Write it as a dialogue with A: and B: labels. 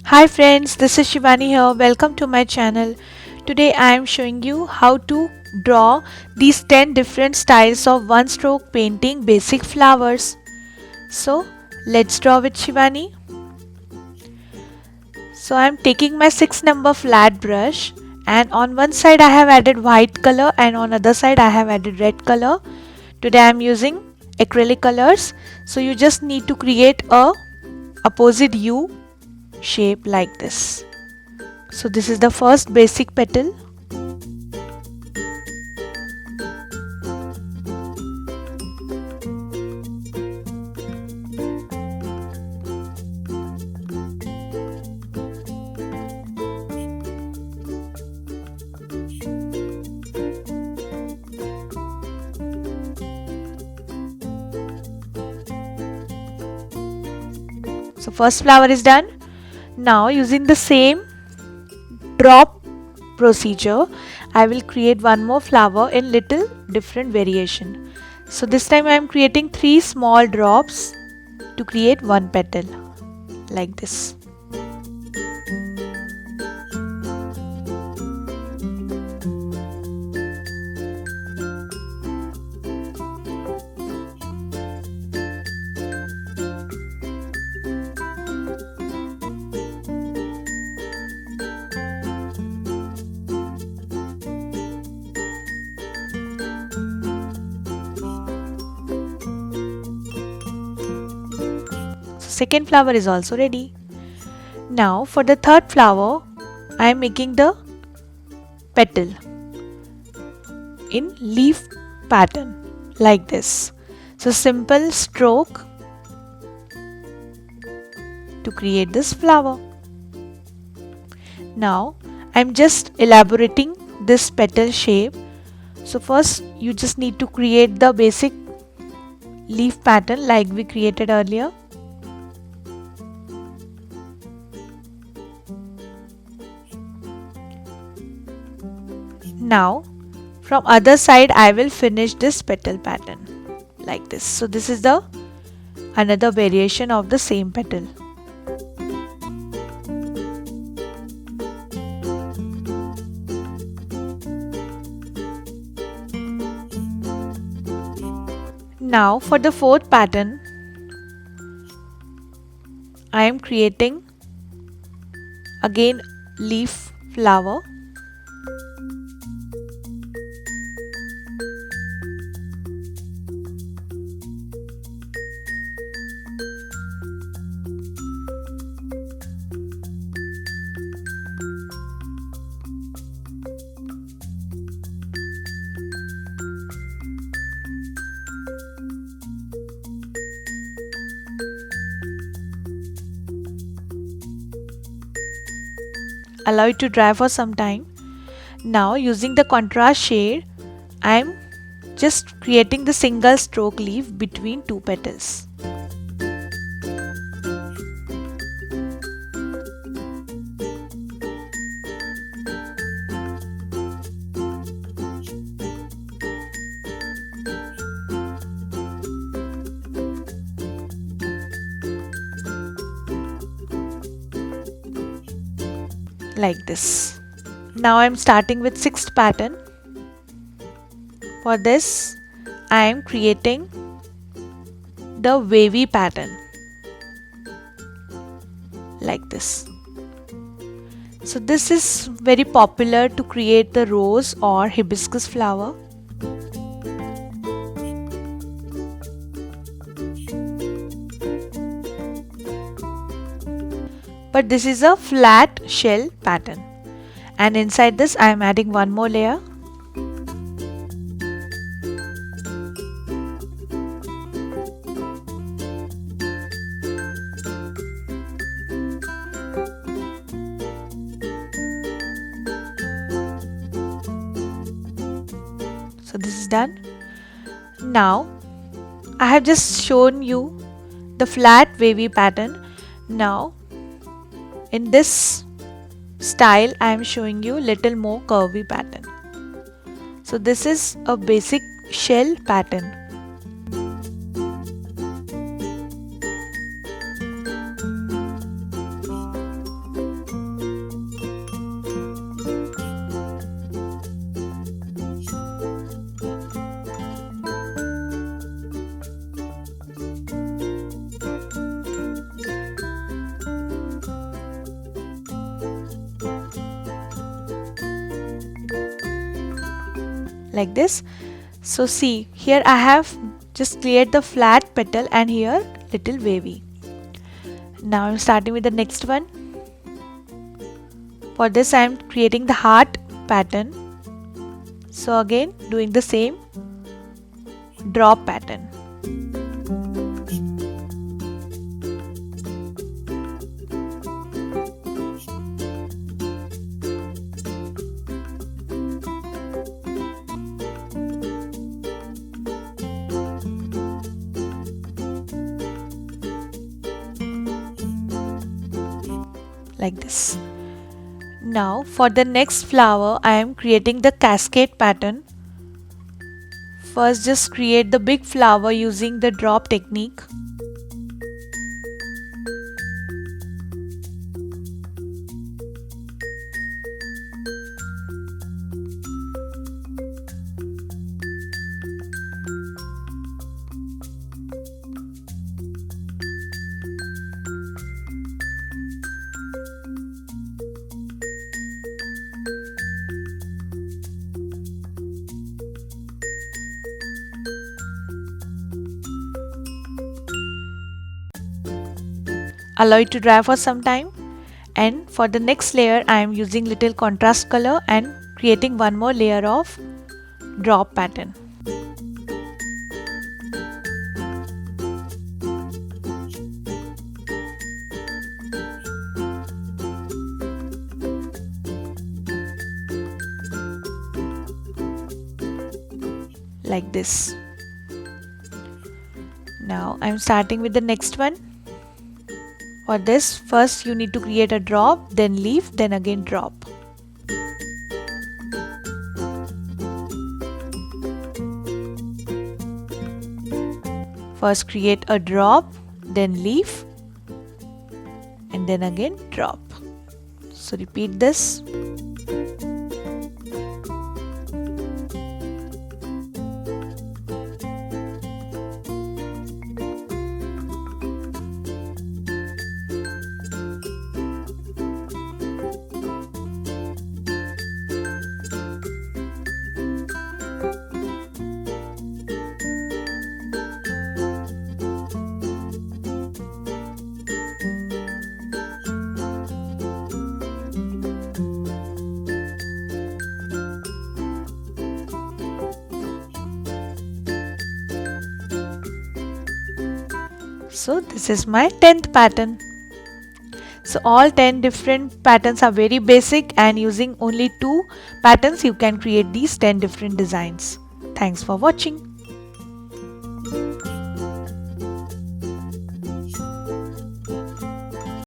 A: Hi friends, this is Shivani here. Welcome to my channel. Today I am showing you how to draw these 10 different styles of one stroke painting basic flowers. So let's draw with Shivani. So I am taking my 6 number flat brush, and on one side I have added white color and on other side I have added red color. Today I am using acrylic colors. So you just need to create a opposite U shape like this. So this is the first basic petal. So first flower is done. Now using the same drop procedure, I will create one more flower in little different variation. So this time I am creating 3 small drops to create one petal like this. Second flower is also ready. Now for the third flower, I am making the petal in leaf pattern like this. So simple stroke to create this flower. Now I am just elaborating this petal shape. So first you just need to create the basic leaf pattern like we created earlier. Now from other side I will finish this petal pattern like this. So this is the another variation of the same petal. Now for the fourth pattern, I am creating again leaf flower. Allow it to dry for some time. Now using the contrast shade, I am just creating the single stroke leaf between two petals. Like this. Now I am starting with sixth pattern. For this I am creating the wavy pattern like this. So this is very popular to create the rose or hibiscus flower. But this is a flat shell pattern, and inside this I am adding one more layer. So this is done. Now I have just shown you the flat wavy pattern. Now in this style I am showing you little more curvy pattern. So this is a basic shell pattern. like this. So see, here I have just cleared the flat petal and here little wavy. Now I'm starting with the next one. For this I am creating the heart pattern. So again doing the same drop pattern. Like this. Now for the next flower I am creating the cascade pattern. First just create the big flower using the drop technique. Allow it to dry for some time, and for the next layer I am using little contrast color and creating one more layer of drop pattern. Like this. Now I am starting with the next one. For this, first you need to create a drop, then leaf, then again drop. First create a drop, then leaf, and then again drop. So repeat this. So this is my 10th pattern. So all 10 different patterns are very basic, and using only 2 patterns you can create these 10 different designs. Thanks for watching.